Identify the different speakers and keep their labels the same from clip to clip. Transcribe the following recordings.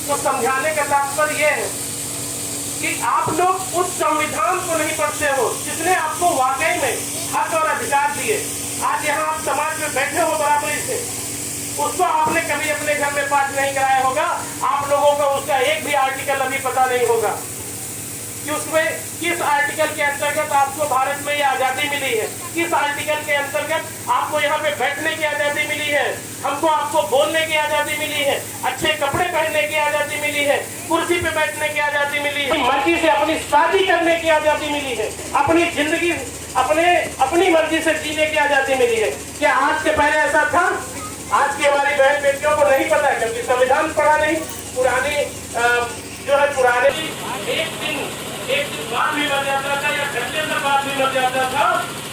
Speaker 1: तो समझाने का तात्पर्य यह है कि आप लोग उस संविधान को नहीं पढ़ते हो जिसने आपको वाकई में हक और अधिकार दिए। आज यहाँ आप समाज में बैठे हो बराबरी से, उसको आपने कभी अपने घर में पाठ नहीं कराया होगा। आप लोगों को उसका एक भी आर्टिकल अभी पता नहीं होगा कि उसमें किस आर्टिकल के अंतर्गत आपको भारत में ये आजादी मिली है, किस आर्टिकल के अंतर्गत आपको यहाँ पे बैठने की आजादी मिली है, हमको आपको बोलने की आजादी मिली है, अच्छे कपड़े पहनने की आजादी मिली है, कुर्सी पे बैठने की आजादी मिली है, मर्जी से अपनी शादी करने की आजादी मिली है, अपनी जिंदगी अपनी मर्जी से जीने की आजादी मिली है। क्या आज से पहले ऐसा था? आज की हमारी बहन बेटियों को नहीं पता है क्योंकि संविधान पढ़ा नहीं। पुराने एक दिन बाद भी मर जाता था या घंटे से बाद भी मर जाता था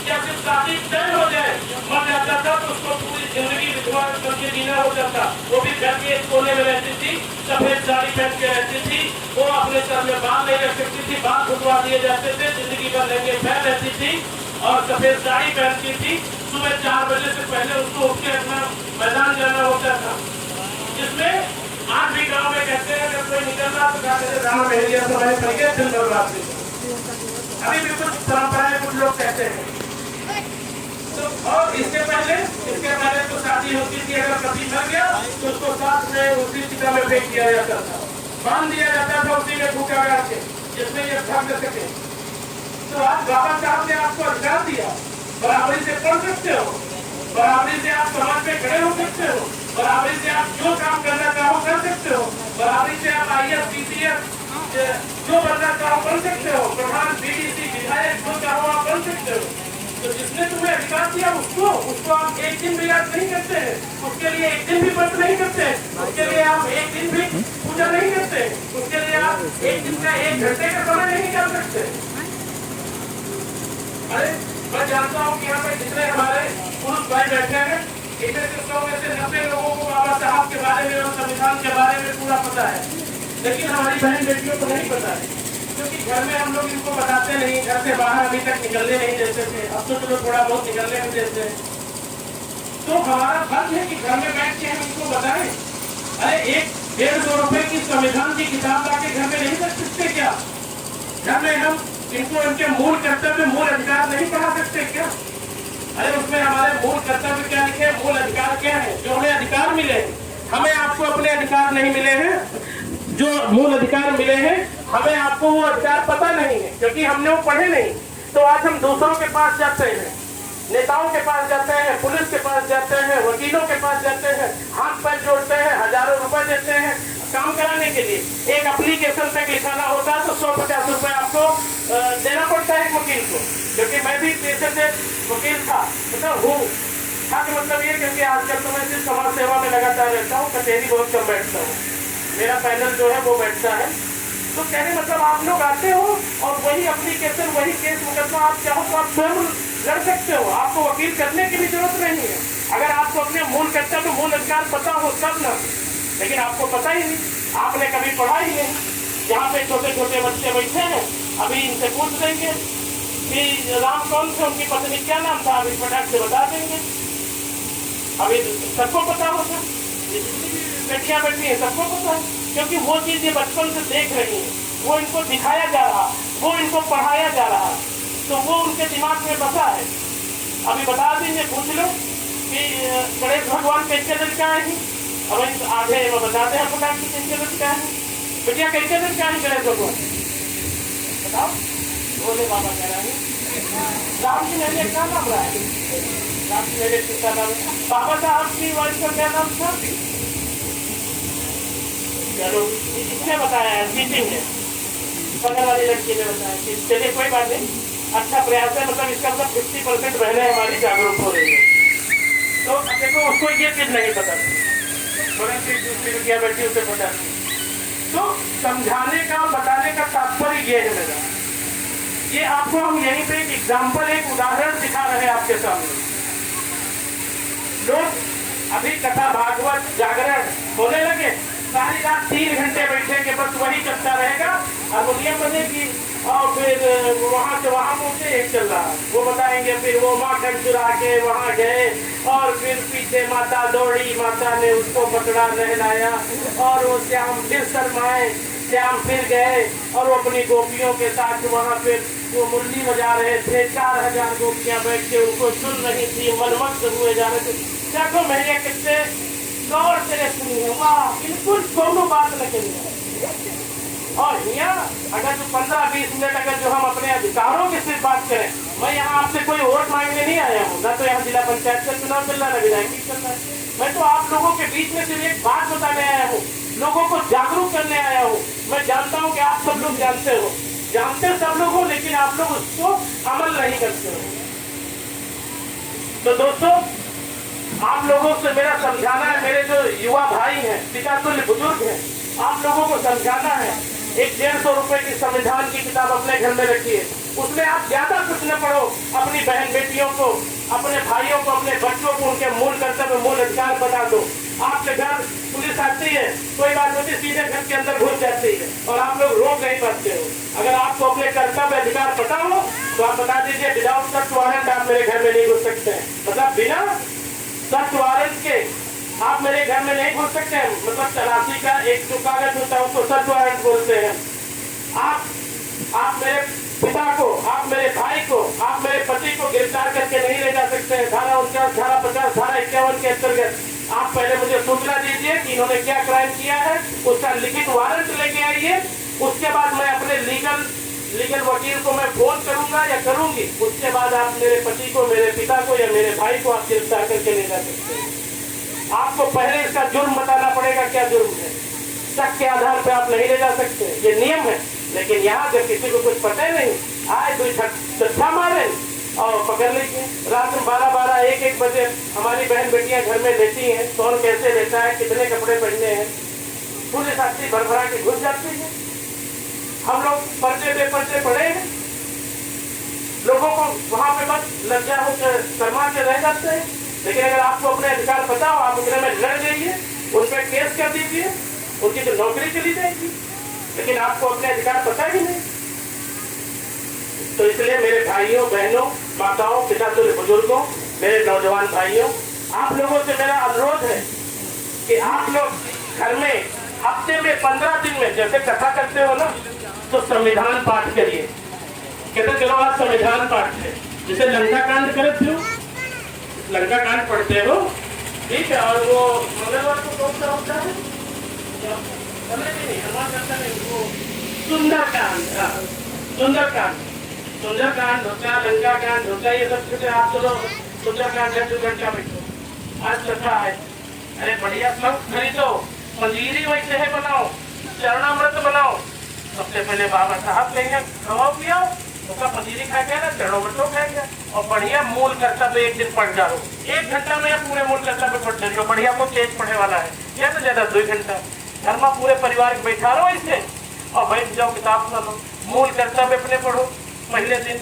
Speaker 1: या फिर शादी तय हो जाए मर जाता था तो उसको पूरी जिंदगी विधवा करके जीना हो जाता। वो भी घर के एक कोने में रहती थी, सफेद साड़ी पहन के रहती थी, वो अपने सर में बाल नहीं रख सकती थी, बाल खुदवा दिए जाते थे, जिंदगी भर लहंगे पहन रहती थी और सफेद साड़ी पहनती थी। सुबह 4 बजे से पहले उसको उठ के अपना मैदान जाना होता था, जिसमें आज भी गांव में कहते हैं अगर कोई निकल रहा तो कहते हैं राम एरिया तो हमारे परिके दिन भर रात से अभी भी कुछ परंपराएं कुछ लोग कहते हैं। तो और इसके पहले तो शादी होती थी, अगर पति मर गया तो उसको साथ में उसी चिता में फेंक दिया जाता था, बांध दिया जाता था उसी में भूखा गाड़ के जिसमें ये भाग सके। तो आज बाबा साहब ने आपको अधिकार दिया, बराबरी से पढ़ सकते हो, बराबरी से आप समाज में खड़े हो सकते हो, बराबरी से आप जो काम करना चाहो कर सकते हो, बराबरी से आप IAS PCS जो बनना चाहो बन सकते हो, प्रधान BDC विधायक जो चाहो आप बन सकते हो। तो जिसने तुम्हें अधिकार दिया उसको आप एक दिन भी याद नहीं करते हैं, उसके लिए एक दिन भी व्रत नहीं करते, उसके लिए आप एक दिन भी पूजा नहीं करते, उसके लिए आप एक दिन का 1 घंटे का समय नहीं निकाल सकते। अरे मैं जानता हूँ कि यहाँ पे जितने हमारे पुरुष भाई बैठे हैं इनमें से 100 में से 90 लोगों को बाबा साहब के बारे में और संविधान के बारे में पूरा पता है, लेकिन हमारी बहन बेटियों को नहीं पता है क्योंकि घर में हम लोग इनको बताते नहीं, घर से बाहर अभी तक निकलने नहीं देते थे, अब तो चलो थोड़ा बहुत निकलने भी देते हैं। तो हमारा फर्ज है कि घर में बैठ के हम इनको बताएं। अरे 100-150 रुपए की संविधान की किताब लाके घर में नहीं रख सकते क्या? घर में हम इनको इनके मूल कर्तव्य मूल अधिकार नहीं पढ़ा सकते क्या? अरे उसमें हमारे मूल कर्तव्य क्या लिखे, मूल अधिकार क्या है जो हमें अधिकार मिले। हमें आपको अपने अधिकार नहीं मिले हैं, जो मूल अधिकार मिले हैं हमें आपको वो अधिकार पता नहीं है क्योंकि हमने वो पढ़े नहीं। तो आज हम दूसरों के पास जाते हैं, नेताओं के पास जाते हैं, पुलिस के पास जाते हैं, वकीलों के पास जाते हैं, हाथ पैर जोड़ते हैं, हजारों रुपए देते हैं काम कराने के लिए। एक एप्लीकेशन पे लिखाना होता है तो 150 रुपए आपको देना पड़ता है वकील को, क्योंकि मैं भी पेशे से वकील था, मतलब हूँ था कि मतलब ये क्योंकि आजकल तो मैं सिर्फ समाज सेवा में लगातार रहता हूँ, कचहरी बहुत कम बैठता हूँ, मेरा पैनल जो है वो बैठता है। तो कहने मतलब आप लोग आते हो और वही एप्लीकेशन वही केस मुकदमा आप चाहो तो आप स्वयं लड़ सकते हो, आपको वकील करने की भी जरूरत नहीं है अगर आपको अपने मूल कर्तव्य मूल अधिकार पता हो तब ना। लेकिन आपको पता ही नहीं, आपने कभी पढ़ा ही नहीं। यहाँ पे छोटे छोटे बच्चे बैठे हैं, अभी इनसे पूछ देंगे कि राम कौन थे, उनकी पत्नी क्या नाम था, अभी फटाक से बता देंगे। अभी सबको पता होगा, बेटियां बैठी है सबको पता है क्योंकि वो चीज ये बचपन से देख रही है, वो इनको दिखाया जा रहा, वो इनको पढ़ाया जा रहा, तो वो उनके दिमाग में बसा है। अभी बता देंगे, पूछ लो कि गणेश भगवान कैसे दिन का है, अब आधे वो बताते हैं फटाक से कैसे दिन का है। बेटिया कैसे दिन का है गणेश भगवान बताओ? बोले बाबा कह रहा है राम जी ने क्या नाम रहा है, राम जी मेरे पिता नाम, बाबा साहब की वाइफ का क्या नाम था? चलो किसने बताया है? टीचिंग है, बगल वाली लड़की ने बताया। चलिए कोई बात नहीं, अच्छा प्रयास है, मतलब इसका मतलब 50% बहनें हमारी जागरूक हो रही है। तो अब देखो उसको ये चीज नहीं पता, थोड़ी सी दूसरी लड़कियां बैठी उसे पता। तो समझाने का बताने का तात्पर्य ये है मेरा, ये आपको हम यहीं पे एक एग्जाम्पल एक उदाहरण दिखा रहे हैं आपके सामने। लोग अभी कथा भागवत जागरण होने लगे, सारी रात 3 घंटे बैठेंगे, बस वही चलता रहेगा, हारमोनियम बजेगी और और फिर वहाँ से वहाँ मुझे एक चल रहा है, वो बताएंगे। फिर वो माखन चुरा के वहाँ गए और फिर पीछे माता दौड़ी, माता ने उसको पकड़ा, नहलाया और वो श्याम फिर शर्माए, श्याम फिर गए और वो अपनी गोपियों के साथ वहाँ फिर वो मुरली बजा रहे थे। 4000 गोपियाँ बैठ के उनको सुन रही थी, मनमस्त हुए जा रहे थे। देखो मैंने कितने गौर से सुनी है, वाह, बिल्कुल दोनों बात न कही है। और यहाँ अगर जो 15-20 मिनट अगर जो हम अपने अधिकारों की सिर्फ बात करें, मैं यहाँ आपसे कोई वोट मांगने नहीं आया हूँ, ना तो यहाँ जिला पंचायत का चुनाव चल रहा है, ना विधायक चल रहा है। मैं तो आप लोगों के बीच में सिर्फ एक बात बताने आया हूँ, लोगों को जागरूक करने आया हूँ। मैं जानता हूँ कि आप सब लोग जानते हो, जानते सब लोग हो, लेकिन आप लोग उसको अमल नहीं करते हो। तो दोस्तों, आप लोगों से मेरा समझाना है, मेरे जो युवा भाई हैं, पिता तुल्य बुजुर्ग हैं, आप लोगों को समझाना है। एक 150 रुपए की संविधान की किताब अपने घर में रखिए, उसमें आप ज्यादा कुछ न पढ़ो, अपनी बहन बेटियों को, अपने भाइयों को, अपने बच्चों को उनके मूल कर्तव्य, मूल अधिकार बता दो। आपके घर पुलिस आती है, कोई बात होती, सीधे घर के अंदर घुस जाती है और आप लोग रोक नहीं पाते हो। अगर आपको अपने कर्तव्य अधिकार पता हो तो आप बता दीजिए, विदाउट सर्च वारंट आप मेरे घर में नहीं घुस सकते हैं। मतलब बिना सर्च वारंट के आप मेरे घर में नहीं घुस सकते हैं। मतलब तलाशी का एक जो कागज होता है उसको सर्च वारंट बोलते हैं। आप मेरे पिता को, आप मेरे भाई को, आप मेरे पति को गिरफ्तार करके नहीं ले जा सकते हैं। धारा 49, धारा 50, धारा 51 के अंतर्गत आप पहले मुझे सूचना दीजिए कि इन्होंने क्या क्राइम किया है, उसका लिखित वारंट लेके आइए। उसके बाद मैं अपने लीगल वकील को मैं फोन करूंगा या करूंगी, उसके बाद आप मेरे पति को, मेरे पिता को या मेरे भाई को आप गिरफ्तार करके ले जा सकते हैं। आपको पहले इसका जुर्म बताना पड़ेगा, क्या जुर्म है। शक के आधार पर आप नहीं ले जा सकते, ये नियम है। लेकिन यहाँ जब किसी को कुछ पता ही नहीं, आए कोई छठा मारे और पकड़ लीजिए। रात में 12-12, 1-1 बजे हमारी बहन बेटियां घर में लेती हैं, कौन कैसे लेता है, कितने कपड़े पहने हैं, पुलिस आती भरभरा के घुस जाती है। हम लोग पर्चे बेपर्चे पड़े हैं, लोगों को वहां पे बस लज्जा होकर शर्मा के रह जाते हैं। लेकिन अगर आपको अपने अधिकार पता हो, आप उनके में लड़ जाइए, उन पर केस कर दीजिए, उनकी तो नौकरी चली जाएगी। लेकिन आपको अपने अधिकार पता ही नहीं। तो इसलिए मेरे भाइयों, बहनों, माताओं, पिता तुल्य बुजुर्गों, मेरे नौजवान भाइयों, आप लोगों से मेरा अनुरोध है कि आप लोग घर में हफ्ते में 15 दिन में जैसे कथा करते हो ना, तो संविधान पाठ करिए। कहते चलो आज संविधान पाठ है, जैसे लंका कांड करे थे, लंका कांड पढ़ते हो, ठीक है। और वो मंगलवार को कौन सा होता है, सुंदरकांड होता है, लंका कांड होता है, ये सब कुछ आप चलो सुंदरकांड 2 घंटा बैठो, आज कथा है। अरे बढ़िया, सब खरीदो, मंजीरी वैसे है बनाओ, चरणामृत बनाओ। सबसे पहले बाबा साहब लेंगे, खवाओ पियाओ, उसका मंजीरी खा गया ना, चरणामृत खाएंगे और बढ़िया मूल कर्तव्य एक दिन पढ़ जाओ। 1 घंटा में पूरे मूल कर्तव्य पढ़ जाओ। बढ़िया को तेज पढ़ने वाला है, ज्यादा से ज्यादा 2 घंटा। घर में पूरे परिवार को बैठा रहो इससे और बैठ जाओ, किताब सुनो, मूल कर्तव्य अपने पढ़ो पहले दिन,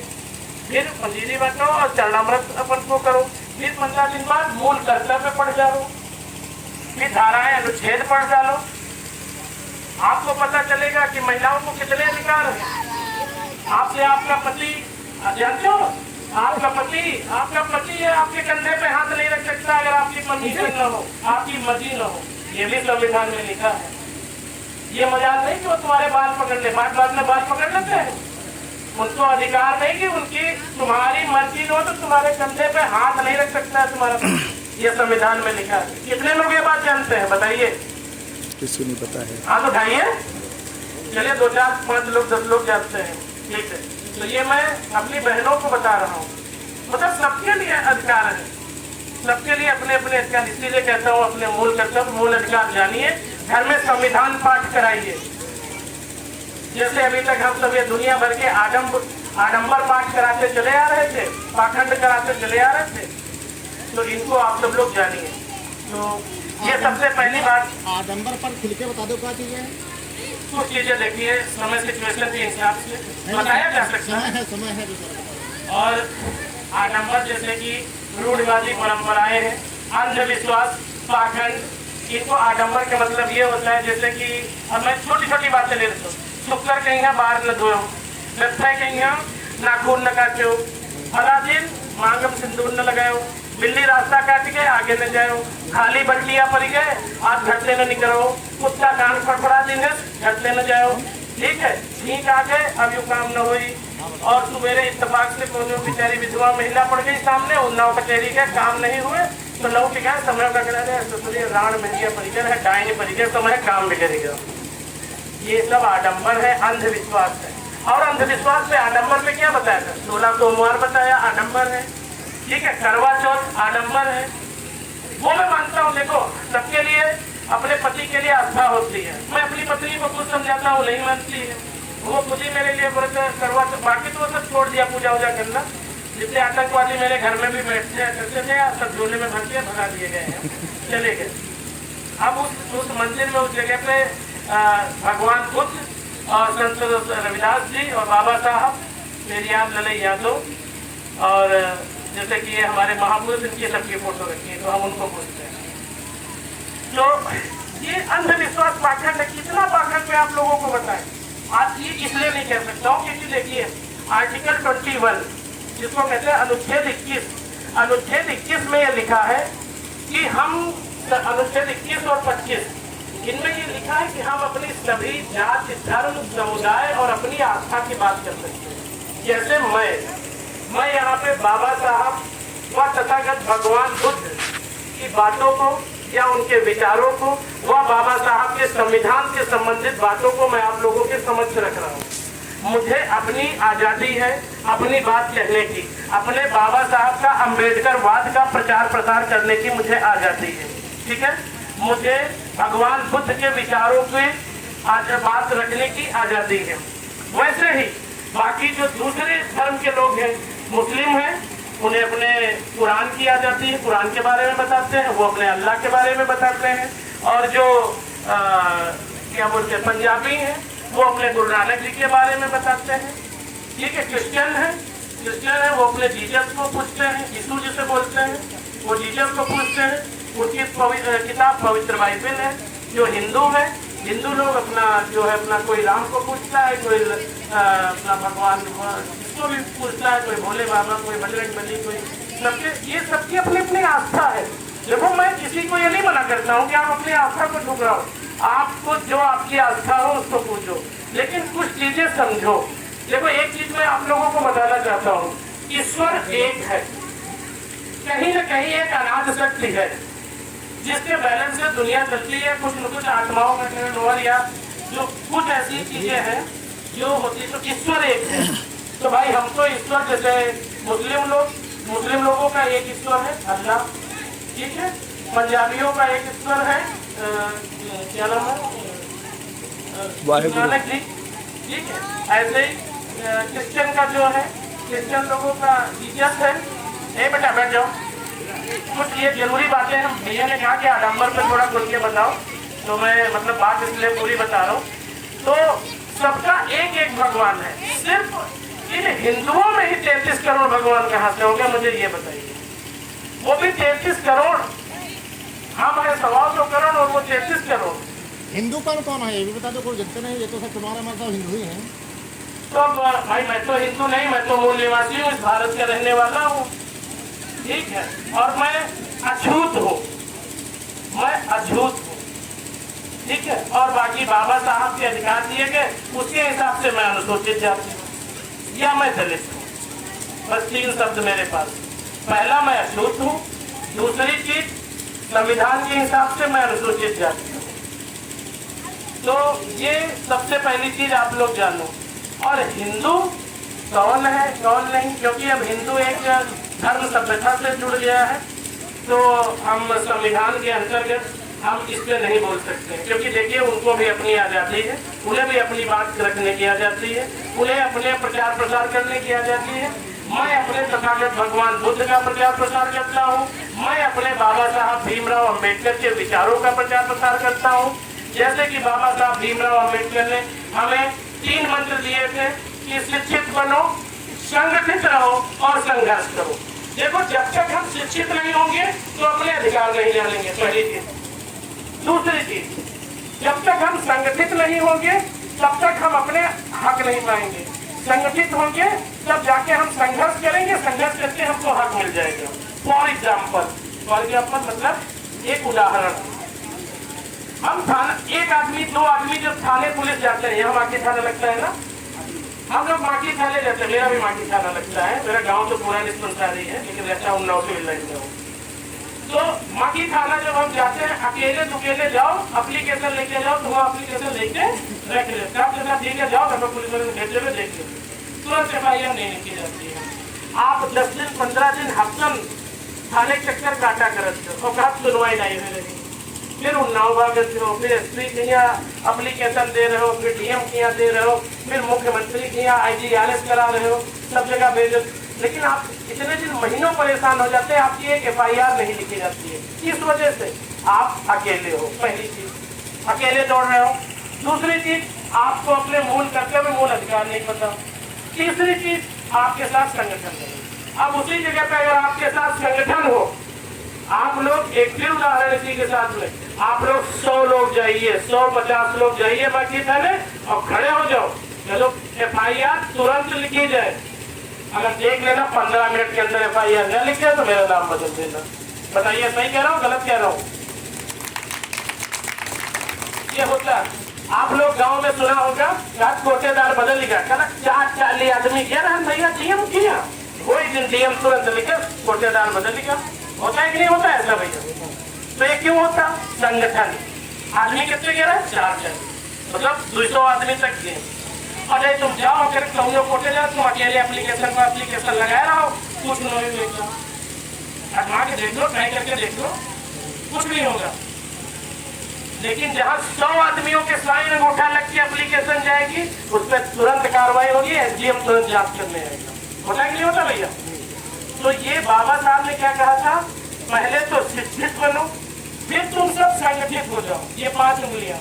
Speaker 1: फिर मंजीरी बांटो और चरणामृत अपन को करो। फिर 15 दिन बाद मूल कर्तव्य पढ़ जाओ, फिर धाराएं अनुच्छेद पढ़ डालो। आपको पता चलेगा कि महिलाओं को कितने अधिकार है। आपसे आपका पति, जानते हो, आपका पति है, आपके कंधे पे हाथ नहीं रख सकता अगर आपकी मंजिल न हो, आपकी मर्जी न हो। ये भी संविधान में लिखा है। ये मजाक नहीं कि वो तुम्हारे बाल पकड़ ले, बाद में बाल पकड़ लेते हैं। उनको अधिकार नहीं कि उनकी तुम्हारी मर्जी न हो तो तुम्हारे कंधे पे हाथ नहीं रख सकता है तुम्हारा। ये संविधान में लिखा है। कितने लोग ये बात जानते हैं, बताइए।
Speaker 2: किसी नहीं पता है।
Speaker 1: हाथ उठाइए। चलिए 2, 4, 5 लोग, 10 लोग जानते हैं, ठीक है। तो ये मैं अपनी बहनों को बता रहा हूँ, मतलब सबके लिए अधिकार है, सबके लिए अपने अपने अधिकार। इसीलिए कहता हूँ अपने मूल कर्तव्य, मूल अधिकार जानिए, घर में संविधान पाठ कराइए। जैसे अभी तक हम सब ये दुनिया भर के आडंबर पाठ कराते चले आ रहे थे, पाखंड कराते चले आ रहे थे, तो इनको आप सब लोग जानिए। तो ये सबसे पहली बात।
Speaker 2: आडंबर पर खुल के बता दो क्या चीजें हैं।
Speaker 1: कुछ चीजें देखिए समय सिचुएशन के हिसाब से बताया जा सकता है।
Speaker 2: समय है
Speaker 1: और आडंबर जैसे कि रूढ़िवादी परंपराएं हैं, अंधविश्वास, पाखंड, इनको आडंबर का मतलब ये होता है जैसे कि अब मैं छोटी छोटी बातें ले लेता हूँ। शुक्र कहीं बाहर न धोए, व्यथा कहीं नाखून न काटो, भला दिन मांगम सिंदूर न लगाओ, बिल्ली रास्ता काट के आगे न जाओ, खाली बटलियां पड़ गए आज घटने न निकलो, कुत्ता कान फड़फड़ा दिन घटने न जाओ। ठीक है, ठीक आ गए अब यू काम न हुई। और सवेरे इत्तेफाक से कोई बेचारी विधवा महिला पड़ गई सामने, उन्नाव कचहरी के काम नहीं हुए तो लोग क्या समय का कह रहे राण महंगिया परिकर है, डायन परिकर तो मैं काम बिगड़ेगा। ये सब आडंबर है, अंधविश्वास है। और अंधविश्वास में आडंबर में क्या बताया था? 16 सोमवार बताया, आडंबर है। ठीक है, करवा चौथ आडंबर है, वो मैं मानता हूँ। देखो सबके लिए अपने पति के लिए आस्था होती है, मैं अपनी पत्नी को खुद समझाता हूँ, नहीं मानती है, वो खुद ही मेरे लिए व्रत करवा, बाकी तो सब छोड़ दिया पूजा वूजा करना। जितने आतंकवादी मेरे घर में भी बैठते करते थे सब झोले में भर के भगा दिए गए हैं, चले गए। अब उस मंदिर में उस जगह पे भगवान बुद्ध और संत रविदास जी और बाबा साहब पेरियार ललई यादव और जैसे कि ये हमारे महापुरुष इनकी सबकी फोटो रखी है, तो हम उनको पूछते हैं। तो ये अंधविश्वास पाखंड है, कितना पाखंड में आप लोगों को बताएं। आज ये इसलिए नहीं कह सकता हूँ क्योंकि देखिए आर्टिकल 21 जिसको कहते हैं अनुच्छेद 21, अनुच्छेद 21 में यह लिखा है कि हम अनुच्छेद 21 और 25 इनमें ये लिखा है कि हम अपनी सभी जाति धर्म समुदाय और अपनी आस्था की बात कर सकते हैं। जैसे मैं यहाँ पे बाबा साहब व तथागत भगवान बुद्ध की बातों को या उनके विचारों को व बाबा साहब के संविधान से संबंधित बातों को मैं आप लोगों के समक्ष रख रहा हूँ। मुझे अपनी आजादी है अपनी बात कहने की, अपने बाबा साहब का अम्बेडकर वाद का प्रचार प्रसार करने की मुझे आजादी है। ठीक है, मुझे भगवान बुद्ध के विचारों की बात रखने की आजादी है। वैसे ही बाकी जो दूसरे धर्म के लोग हैं, मुस्लिम हैं, उन्हें अपने कुरान की आजादी है, कुरान के बारे में बताते हैं, वो अपने अल्लाह के बारे में बताते हैं। और जो क्या बोलते हैं पंजाबी हैं, वो अपने गुरु नानक जी के बारे में बताते हैं। ठीक है, क्रिश्चियन है वो अपने जीसस को पूछते हैं, यीशु जिसे बोलते हैं वो जीसस को पूछते हैं, उनकी किताब पवित्र बाइबल है। जो हिंदू लोग अपना जो है अपना कोई राम को पूछता है, कोई अपना भगवान इसको भी पूछता है, कोई भोले बाबा, कोई बजरंग बली, कोई सबकी अपनी अपनी आस्था है। देखो मैं किसी को ये नहीं मना करता हूँ कि आप अपनी आस्था को ठुकराओ, आपको जो आपकी आस्था हो उसको पूछो, लेकिन कुछ चीजें समझो। देखो एक चीज मैं आप लोगों को बताना चाहता हूँ, ईश्वर एक है, कहीं न कहीं एक अनाथ शक्ति है जिसके बैलेंस से दुनिया चलती है। कुछ न कुछ आत्माओं का निर्भर या जो कुछ ऐसी चीजें हैं जो होती, तो ईश्वर एक है। तो भाई हम तो ईश्वर जैसे मुस्लिम लोगों का एक ईश्वर है अल्लाह। ठीक है, पंजाबियों का एक ईश्वर है क्या नाम है नानक जी। ठीक है, ऐसे ही क्रिश्चियन का जो है, क्रिश्चियन लोगों का जीसस है। बेटा बैठ जाओ, कुछ ये जरूरी बातें हम भैया ने कहा कि आडम्बर पे थोड़ा खुल के बताओ, तो मैं मतलब बात इसलिए पूरी बता रहा हूँ। तो सबका एक एक भगवान है, सिर्फ इन हिंदुओं में ही 33 करोड़ भगवान कहाँ से हो गए मुझे ये बताइए। वो भी 33 करोड़, हम है 125 करोड़ और वो 33 करोड़।
Speaker 2: हिंदू कौन है ये भी बता दो, कोई जनता नहीं, ये तो सब तुम्हारा मतलब हिंदू ही है।
Speaker 1: तो भाई मैं तो हिंदू नहीं, मैं तो मूल निवासी हूँ, इस भारत का रहने वाला हूँ। ठीक है, और मैं अछूत हूँ, मैं अछूत हूँ। ठीक है, और बाकी बाबा साहब के अधिकार दिए गए उसके हिसाब से मैं अनुसूचित जाति हूँ या मैं दलित हूँ। बस 3 शब्द मेरे पास। पहला मैं अछूत हूँ, दूसरी चीज संविधान के हिसाब से मैं अनुसूचित जाति हूँ। तो ये सबसे पहली चीज आप लोग जानो। और हिंदू कौन है कौन नहीं, क्योंकि अब हिंदू एक धर्म सभ्यता से जुड़ गया है, तो हम संविधान के अंतर्गत हम इस पे नहीं बोल सकते, क्योंकि देखिए उनको भी अपनी आजादी है, उन्हें भी अपनी बात रखने की आजादी है, उन्हें अपने प्रचार प्रसार करने की आजादी है। मैं अपने तथागत भगवान बुद्ध का प्रचार प्रसार करता हूँ, मैं अपने बाबा साहब भीमराव अम्बेडकर के विचारों का प्रचार प्रसार करता हूँ। जैसे कि बाबा साहब भीमराव अम्बेडकर ने हमें 3 मंत्र दिए थे कि शिक्षित बनो, संगठित रहो और संघर्ष करो। देखो जब तक हम शिक्षित नहीं होंगे तो अपने अधिकार नहीं जानेंगे, पहली चीज। दूसरी चीज, जब तक हम संगठित नहीं होंगे तब तक हम अपने हक नहीं पाएंगे। संगठित होंगे तब जाके हम संघर्ष करेंगे, संघर्ष करके हमको हक मिल जाएगा। फॉर एग्जाम्पल मतलब एक उदाहरण, हम थाना एक आदमी दो आदमी जब थाने पुलिस जाते हैं, यहाँ माकी थाना लगता है ना, हम लोग माकी थाने जाते हैं, मेरा भी माकी थाना लगता है, मेरा गांव तो पूरा डिस्पेंसरी है लेकिन रहता उन्नाव सिविल लाइन में हूँ। तो माकी थाना जब हम जाते हैं अकेले दुकेले जाओ, एप्लीकेशन लेके जाओ, तो वो एप्लीकेशन लेके रख लेते हैं, ठीक है जाओ हमें पुलिस वाले भेजे हुए देख लो, तुरंत FIR नहीं लिखी जाती है। आप 10 दिन 15 दिन हफ्तन थाने चक्कर काटा करते हो, कब सुनवाई नहीं हो रही, फिर उन्नाव भागते हो, फिर SP के यहाँ एप्लीकेशन दे रहे हो, फिर DM के यहाँ दे रहे हो, फिर मुख्यमंत्री के यहाँ IGRS करा रहे हो, सब जगह भेजो, लेकिन आप इतने दिन महीनों परेशान हो जाते हैं, आपकी एक FIR नहीं लिखी जाती है। इस वजह से आप अकेले हो, पहली चीज अकेले दौड़ रहे हो। दूसरी चीज आपको अपने मूल कर्तव्य मूल अधिकार नहीं पता। तीसरी चीज आपके साथ संगठन है। अब उसी जगह पे अगर आपके साथ संगठन हो, आप लोग एक भी उदाहरण इसी के साथ में, आप लोग 100 लोग जाइए, 150 लोग जाइए बाकी थाने और खड़े हो जाओ, चलो FIR तुरंत लिखी जाए। अगर देख लेना 15 मिनट के अंदर FIR न लिखे तो मेरा नाम बदल देना। बताइए सही कह रहा हूँ गलत कह रहा हूँ? ये होता है। आप लोग गांव में सुना होगा कोटेदार बदल लिखा, 40 आदमी कह रहे हैं भैया DM किया, वही दिन DM तुरंत लिखे कोटेदार बदल लिखा। होता है कि नहीं होता ऐसा भैया? तो ये क्यों होता? संगठन। आदमी कितने कह रहे हैं? 4 मतलब 200 आदमी तक गए। अरे तुम जाओ अगर तुम लोग कोटे जाओ, तुम अकेले एप्लीकेशन लगाए रहो, कुछ नहीं होगा। आजमा के देख लो, ट्राई करके देख लो, कुछ नहीं होगा। लेकिन जहाँ 100 आदमियों के साइन अंगूठा लग के एप्लीकेशन जाएगी, उस पर तुरंत कार्रवाई होगी, SDM तुरंत जांच करने आएगा। होता है कि नहीं होता भैया? तो ये बाबा साहब ने क्या कहा था, पहले तो शिक्षित बनो, फिर तुम सब संगठित हो जाओ। ये 5 उंगलियां,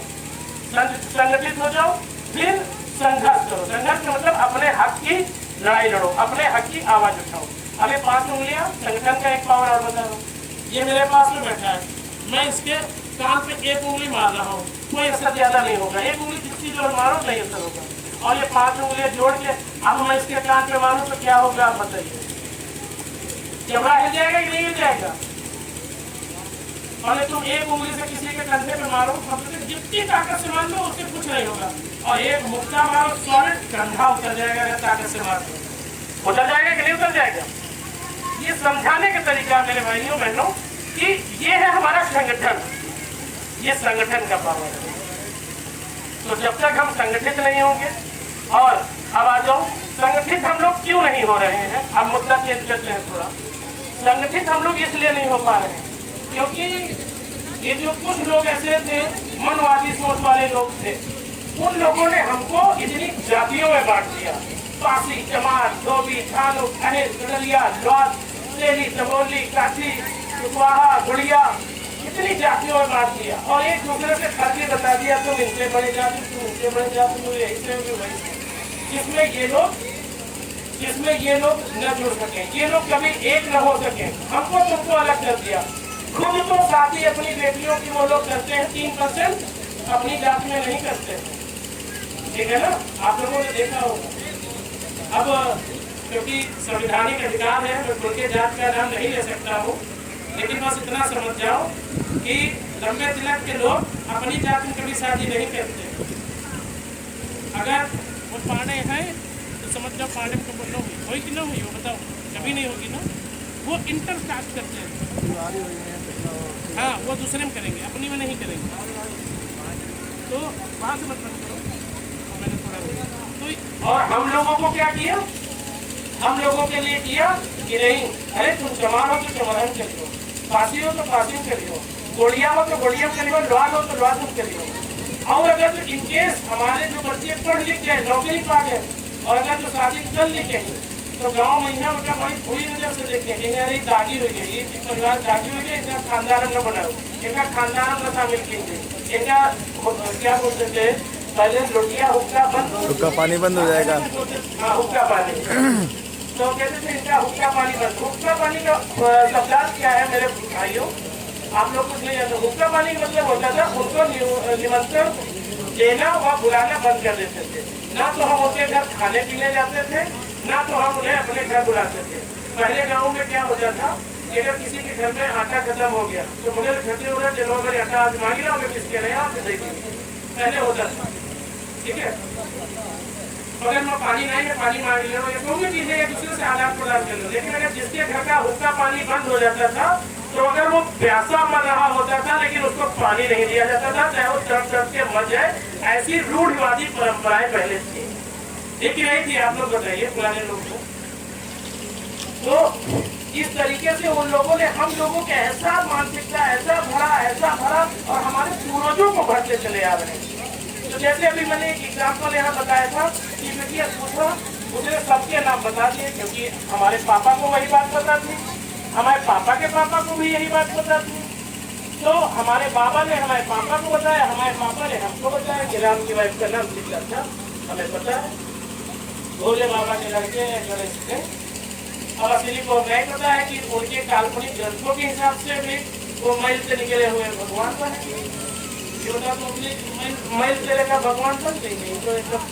Speaker 1: संगठित हो जाओ, फिर संघर्ष करो। संघर्ष का मतलब अपने हक की लड़ाई लड़ो, अपने हक की आवाज उठाओ। अभी 5 उंगलियां संगठन का एक पावर और बता रहा हूँ। ये मेरे पास में बैठा है, मैं इसके कान पे 1 उंगली मार रहा हूँ, कोई असर ज्यादा नहीं होगा। 1 उंगली जिसकी जोर मारो नहीं असर होगा। और ये 5 उंगलियां जोड़ के अब मैं इसके कान पे मारूं तो क्या होगा आप बताइए? चमड़ा हिल जाएगा कि नहीं हिल जाएगा? और तुम 1 उंगली से किसी के कंधे पे मारो, जितनी ताकत से मार लो उससे कुछ नहीं होगा। और एक मुक्का मारो, सॉलिड कंधा उतर जाएगा अगर ताकत से मार दो। उतर जाएगा कि नहीं उतर जाएगा? ये समझाने का तरीका मेरे भाइयों बहनों कि ये है हमारा संगठन, ये संगठन का पावर है। तो जब तक हम संगठित नहीं होंगे, और अब आ जाओ संगठित हम लोग क्यों नहीं हो रहे हैं, अब मुद्दा चेंज करते हैं थोड़ा। संगठित हम लोग इसलिए नहीं हो पा रहे हैं क्योंकि ये जो कुछ लोग ऐसे थे मनवादी सोच वाले लोग थे, उन लोगों ने हमको इतनी जातियों में बांट दिया। पासी, चमार, धोबी, थानू, अहिर, गडलिया, लौट, तेली, सबोली, काठी, कुशवाहा, गुड़िया, इतनी जातियों में बांट दिया और एक दूसरे से फर्जी बता दिया, तुम इनसे बड़े जाति, तुम इनसे बड़े जाति, तुम यही से होगी वही। जिसमें ये लोग न जुड़ सके, ये लोग कभी एक न हो सके, हमको तुमको अलग कर दिया। खुद तो शादी अपनी बेटियों की वो लोग करते हैं 3%, अपनी जात में नहीं करते, ठीक है ना? आप लोगों ने देखा होगा। अब क्योंकि संवैधानिक अधिकार है, मैं खुद के जात का नाम नहीं ले सकता हूँ, लेकिन बस इतना समझ जाओ कि लंबे तिलक के लोग अपनी जात में कभी शादी नहीं करते। अगर वो पाने हैं तो समझ जाओ पाने को बोलो हुई कि ना हुई, वो बताओ? कभी नहीं होगी ना। वो इंटरकास्ट करते हैं, हाँ वो दूसरे में करेंगे, अपनी में नहीं करेंगे। तो वहाँ से मतलब करो, मैंने थोड़ा तो। और हम लोगों को क्या किया, हम लोगों के लिए किया कि नहीं, अरे तुम चमार हो तो चमारन करियो, फांसी हो तो फांसी करियो, गोड़िया हो तो गोड़िया करियो, लॉज हो तो लॉज करियो। और अगर तो इनकेस हमारे जो बच्चे पढ़ लिख गए, नौकरी पा गए, और अगर तो शादी कर लिखेंगे तो गाँव महीना उनका बड़ी बुरी नजर से देखेंगे, अरे दागी हुई है, ये परिवार दागी हुई है, इनका खानदान न बनाओ, इनका खानदान न शामिल कीजिए, इनका क्या बोलते थे पहले लोटिया हुक्का बंद,
Speaker 2: हुक्का पानी बंद हो जाएगा।
Speaker 1: हाँ हुक्का पानी, तो कहते थे इनका हुक्का पानी बंद। हुक्का पानी का शब्दार्थ क्या है मेरे भाइयों, आप लोग कुछ नहीं जानते। हुक्का पानी का मतलब होता था उनको निमंत्रण देना और बुलाना बंद कर देते थे। ना तो हम उनके घर खाने पीने जाते थे, ना तो हम उन्हें अपने घर बुलाते थे। पहले गाँव में क्या होता था कि अगर किसी के घर में आटा खत्म हो गया तो मुझे खतरे हो रहा चलो अगर आटा आज मांग रहा हमें किसके नहीं आप देंगे, पहले होता था। ठीक है, अगर मैं पानी नहीं है पानी मांग लिया या कोई भी चीजें एक दूसरे से आदान प्रदान कर लो। लेकिन अगर जिसके घर का हुक्का पानी बंद हो जाता था तो अगर वो प्यासा मर रहा होता था लेकिन उसको पानी नहीं दिया जाता था, चाहे वो तड़प तड़प के मर जाए। ऐसी रूढ़िवादी परंपराएं पहले थी, लेकिन नहीं थी। आप लोग बताइए पुराने लोग को। तो इस तरीके से उन लोगों ने हम लोगों के ऐसा मानसिकता ऐसा भरा और हमारे पूर्वजों को भरते चले आ रहे हैं। तो जैसे अभी मैंने एक एग्जाम्पल यहाँ बताया था कि बेटिया पूछो, उसने सबके नाम बता दिए क्योंकि हमारे पापा को वही बात पता थी, हमारे पापा के पापा को भी यही बात पता थी। तो हमारे बाबा ने हमारे पापा को बताया, हमारे पापा ने हमको बताया कि राम की वाइफ का नाम सीता था, हमें पता है। भोले बाबा के लड़के गणेश थे। अब असली को नहीं पता है कि उनके काल्पनिक ग्रंथों के हिसाब से भी वो मैल से निकले हुए भगवान बने। ये बता तो मैल से लेकर भगवान बन नहीं तो एकदम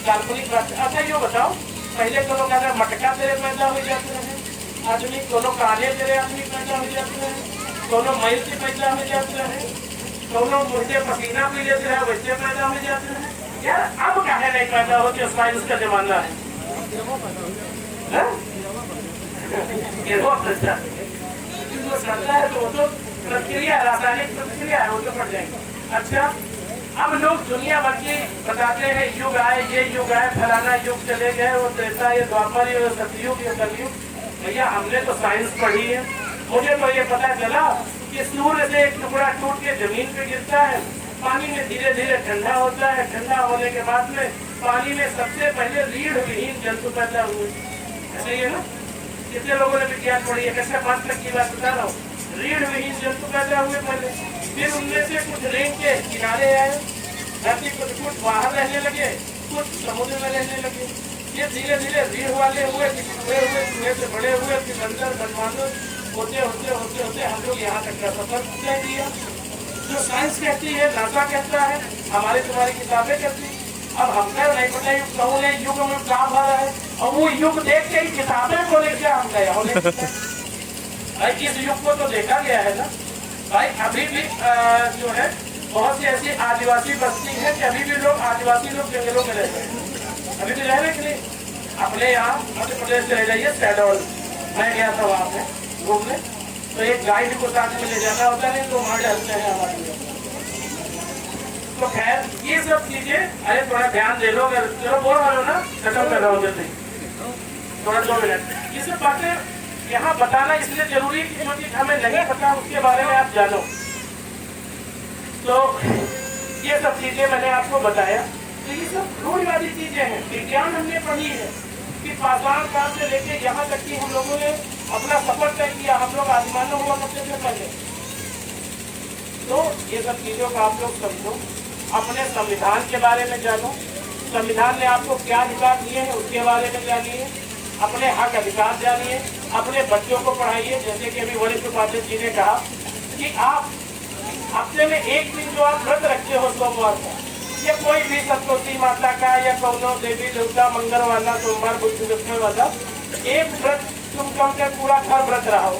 Speaker 1: काल्पनिक बात। अच्छा ये बताओ, पहले तो लोग अगर मटका तेरे पैदा हो जाते रहे आदमी, दोनों काले तेरे आदमी पैदा हो जाते रहे, दोनों मैल से पैदा हो जाते रहे, दोनों मुझे पसीना पी लेते रहे वैसे पैदा हो जाते रहे। यार अब काहे नहीं पैदा होते, साइंस का जमाना है। है तो वो तो प्रक्रिया रासायनिक प्रक्रिया है, वो तो पड़ जाएंगे। अच्छा, अब लोग दुनिया भर की बताते हैं युग आए, ये युग आए, फलाना युग चले गए, वो त्रेता ये द्वापर ये सतयुग ये कलयुग। भैया हमने तो साइंस पढ़ी है, मुझे तो ये पता चला कि सूर्य से एक टुकड़ा टूट के जमीन पे गिरता है, पानी में धीरे धीरे ठंडा होता है, ठंडा होने के बाद में पानी में सबसे पहले रीढ़ विहीन जंतु पैदा हुए। ऐसे ही है ना, कितने लोगों ने विज्ञान पढ़ी है, कैसे 5 तक की बात बता रहा हूँ। रीढ़ विहीन जंतु पैदा हुए पहले, फिर उनमें से कुछ रेंग के किनारे आए, धरती कुछ बाहर रहने लगे, कुछ समुद्र में रहने लगे। ये धीरे धीरे रीढ़ वाले हुए, हुए से बड़े हुए, फिर बंदर बनवानों होते होते होते होते हम लोग यहाँ तक का सफर तय किया। जो साइंस कहती है, नासा कहता है, हमारे तुम्हारी किताबें कहती। अब हमको नहीं पता युग कौन है, युग में कहाँ भरा है, और वो युग देख के ही किताबें को लेकर हम गए होने। भाई इस युग को तो देखा गया है ना भाई। अभी भी जो है बहुत सी ऐसी आदिवासी बस्ती है कि अभी भी लोग आदिवासी लोग जंगलों में रहते हैं, अभी भी रह रहे कि नहीं। अपने यहाँ मध्य प्रदेश चले जाइए शहडोल, मैं गया था वहाँ पे घूमने, तो एक गाइड को साथ में ले जाना होता नहीं तो वहाँ डरते हैं हमारे। तो खैर ये सब चीजें, अरे थोड़ा ध्यान दे लो, अगर चलो बोल रहा हो ना, खत्म कर रहा हो जल्दी, थोड़ा 2 मिनट। ये सब बातें यहाँ बताना इसलिए जरूरी है कि जो चीज हमें नहीं पता उसके बारे में आप जानो। तो ये सब चीजें मैंने आपको बताया। तो ये सब रूढ़िवादी चीजें हैं। विज्ञान हमने पढ़ी है कि पाषाण काल से लेके यहाँ तक कि हम लोगों ने अपना सफर तय किया, हम लोग आदिमानव हुआ सबसे पहले। तो ये सब चीजों का आप लोग समझो, अपने संविधान के बारे में जानो, संविधान ने आपको क्या अधिकार दिए हैं उसके बारे में जानिए, अपने हक अधिकार जानिए, अपने बच्चों को पढ़ाइए। जैसे कि अभी वरिष्ठ उपाध्यक्ष जी ने कहा कि आप हफ्ते में एक दिन जो आप व्रत रखते हो सोमवार का, या कोई भी सप्तशती माता का या कौनो देवी देवता मंगलवार सोमवार बुध वाला एक व्रत तुम कर पूरा घर व्रत रहो।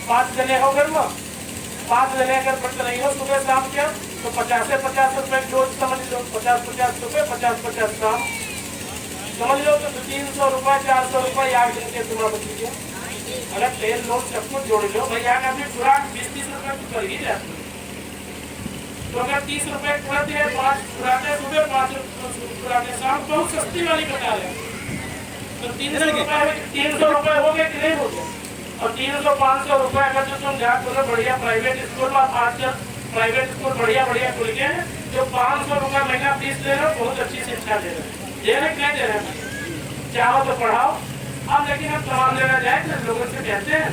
Speaker 1: 5 जने हो घर में, 5 जने अगर व्रत नहीं हो सुबह शाम क्या, तो 50 से 50 रुपए रोज समझ लो, 50-50 रुपए 50-50 शाम समझ लो, तो 300 रुपए 400 रुपए 8 दिन के तुम्हारा बचीजिए। अगर तेल लोग सब कुछ जोड़ लो भैया, अभी खुराक 20-30 रुपए तो कर ही जाती है। तो अगर 30 रुपए खुराक है, 5 खुराकें सुबह 5 खुराकें शाम, बहुत सस्ती वाली बता रहे हैं। तो 300 रुपए हो गए कि नहीं हो गए। और 300-500 रुपए अगर जो तुम जहाँ खोलो बढ़िया प्राइवेट स्कूल में, 5 प्राइवेट स्कूल बढ़िया खुल गए हैं, जो 500 रुपए महीना फीस दे रहे हो, बहुत अच्छी शिक्षा दे रहे हैं। दे रहे क्या दे रहे हैं, चाहो तो पढ़ाओ। अब लेकिन हम तमाम जगह जाए तो लोगों से कहते हैं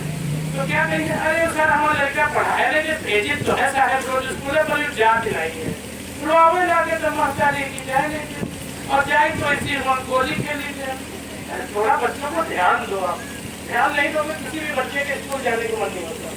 Speaker 1: तो क्या कहेंगे, अरे सर हमारा लड़का पढ़ाया लेकिन भेजित तो है साहब रोज स्कूल पर जा दिलाई है, बुलावे लाके तो महता लेके जाए, लेकिन और जाए तो ऐसी गोली के लिए। थोड़ा बच्चों को ध्यान दो, आप ध्यान नहीं दोगे किसी भी बच्चे के स्कूल जाने को मन नहीं होता।